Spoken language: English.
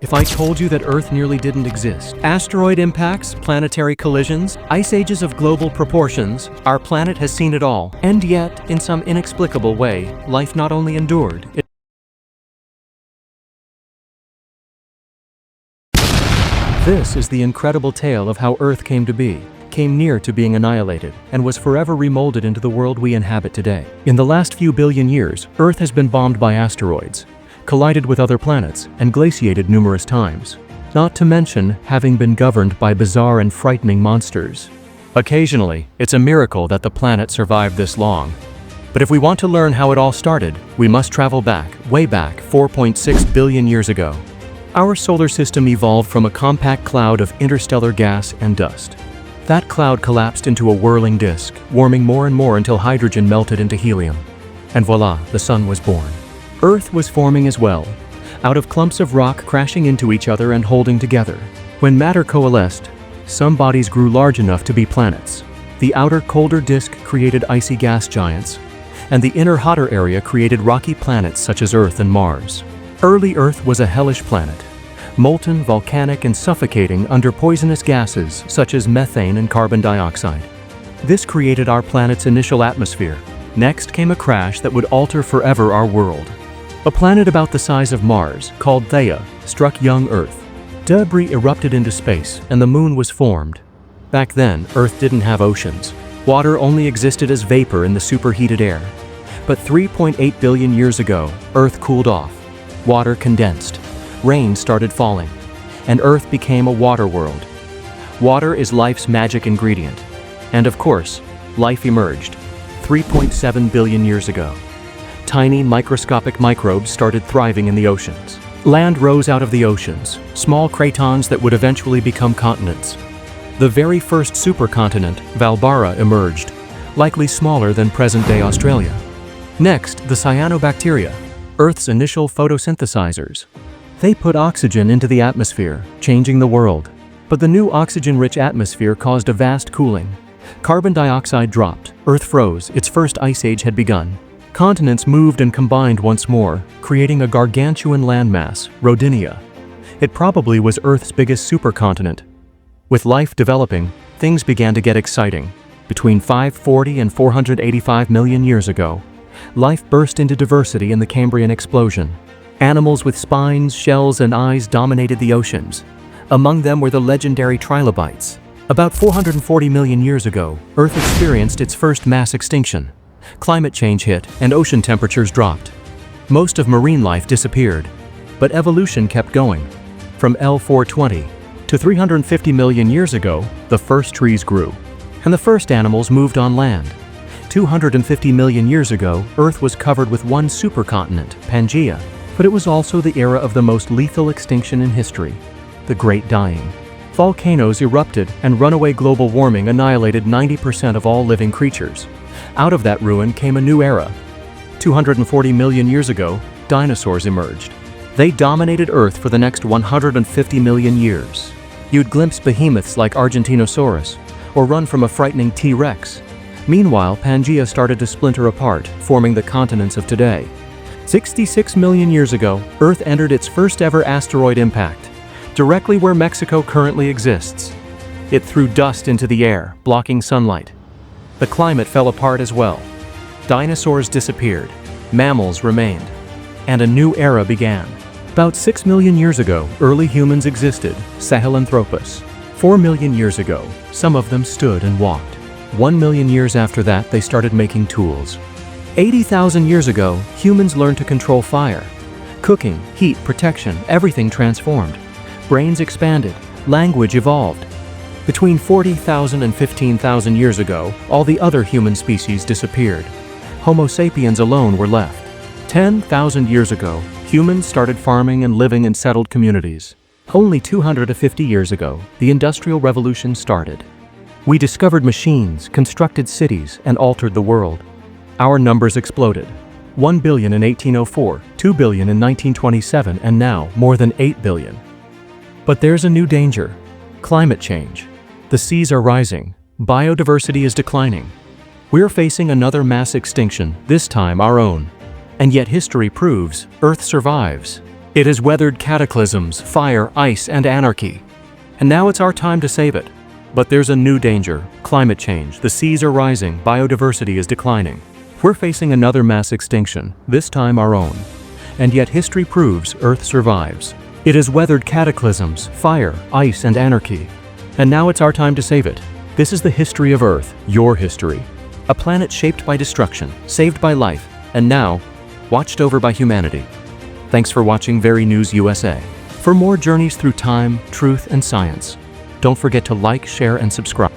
If I told you that Earth nearly didn't exist, asteroid impacts, planetary collisions, ice ages of global proportions, our planet has seen it all. And yet, in some inexplicable way, life not only endured, This is the incredible tale of how Earth came to be, came near to being annihilated, and was forever remolded into the world we inhabit today. In the last few billion years, Earth has been bombed by asteroids, collided with other planets, and glaciated numerous times. Not to mention having been governed by bizarre and frightening monsters. Occasionally, it's a miracle that the planet survived this long. But if we want to learn how it all started, we must travel back, way back, 4.6 billion years ago. Our solar system evolved from a compact cloud of interstellar gas and dust. That cloud collapsed into a whirling disk, warming more and more until hydrogen melted into helium. And voila, the sun was born. Earth was forming as well, out of clumps of rock crashing into each other and holding together. When matter coalesced, some bodies grew large enough to be planets. The outer, colder disk created icy gas giants, and the inner, hotter area created rocky planets such as Earth and Mars. Early Earth was a hellish planet, molten, volcanic, and suffocating under poisonous gases such as methane and carbon dioxide. This created our planet's initial atmosphere. Next came a crash that would alter forever our world. A planet about the size of Mars, called Theia, struck young Earth. Debris erupted into space, and the moon was formed. Back then, Earth didn't have oceans. Water only existed as vapor in the superheated air. But 3.8 billion years ago, Earth cooled off. Water condensed. Rain started falling. And Earth became a water world. Water is life's magic ingredient. And of course, life emerged. 3.7 billion years ago. Tiny, microscopic microbes started thriving in the oceans. Land rose out of the oceans, small cratons that would eventually become continents. The very first supercontinent, Valbara, emerged, likely smaller than present-day Australia. Next, the cyanobacteria, Earth's initial photosynthesizers. They put oxygen into the atmosphere, changing the world. But the new oxygen-rich atmosphere caused a vast cooling. Carbon dioxide dropped, Earth froze, its first ice age had begun. Continents moved and combined once more, creating a gargantuan landmass, Rodinia. It probably was Earth's biggest supercontinent. With life developing, things began to get exciting. Between 540 and 485 million years ago, life burst into diversity in the Cambrian explosion. Animals with spines, shells, and eyes dominated the oceans. Among them were the legendary trilobites. About 440 million years ago, Earth experienced its first mass extinction. Climate change hit, and ocean temperatures dropped. Most of marine life disappeared, but evolution kept going. From L420 to 350 million years ago, the first trees grew, and the first animals moved on land. 250 million years ago, Earth was covered with one supercontinent, Pangaea, but it was also the era of the most lethal extinction in history, the Great Dying. Volcanoes erupted, and runaway global warming annihilated 90% of all living creatures. Out of that ruin came a new era. 240 million years ago, dinosaurs emerged. They dominated Earth for the next 150 million years. You'd glimpse behemoths like Argentinosaurus, or run from a frightening T-Rex. Meanwhile, Pangaea started to splinter apart, forming the continents of today. 66 million years ago, Earth entered its first ever asteroid impact, directly where Mexico currently exists. It threw dust into the air, blocking sunlight. The climate fell apart as well. Dinosaurs disappeared, mammals remained, and a new era began. About 6 million years ago, early humans existed, Sahelanthropus. 4 million years ago, some of them stood and walked. 1 million years after that, they started making tools. 80,000 years ago, humans learned to control fire. Cooking, heat, protection, everything transformed. Brains expanded, language evolved. Between 40,000 and 15,000 years ago, all the other human species disappeared. Homo sapiens alone were left. 10,000 years ago, humans started farming and living in settled communities. Only 250 years ago, the Industrial Revolution started. We discovered machines, constructed cities, and altered the world. Our numbers exploded. 1 billion in 1804, 2 billion in 1927, and now more than 8 billion. But there's a new danger: climate change. The seas are rising. Biodiversity is declining. We're facing another mass extinction, this time our own. And yet history proves Earth survives. It has weathered cataclysms, fire, ice, and anarchy. And now it's our time to save it. But there's a new danger: climate change. The seas are rising, biodiversity is declining. We're facing another mass extinction, this time our own. And yet history proves Earth survives. It has weathered cataclysms, fire, ice, and anarchy. And now it's our time to save it. This is the history of Earth, your history. A planet shaped by destruction, saved by life, and now, watched over by humanity. Thanks for watching Very News USA. For more journeys through time, truth, and science, don't forget to like, share, and subscribe.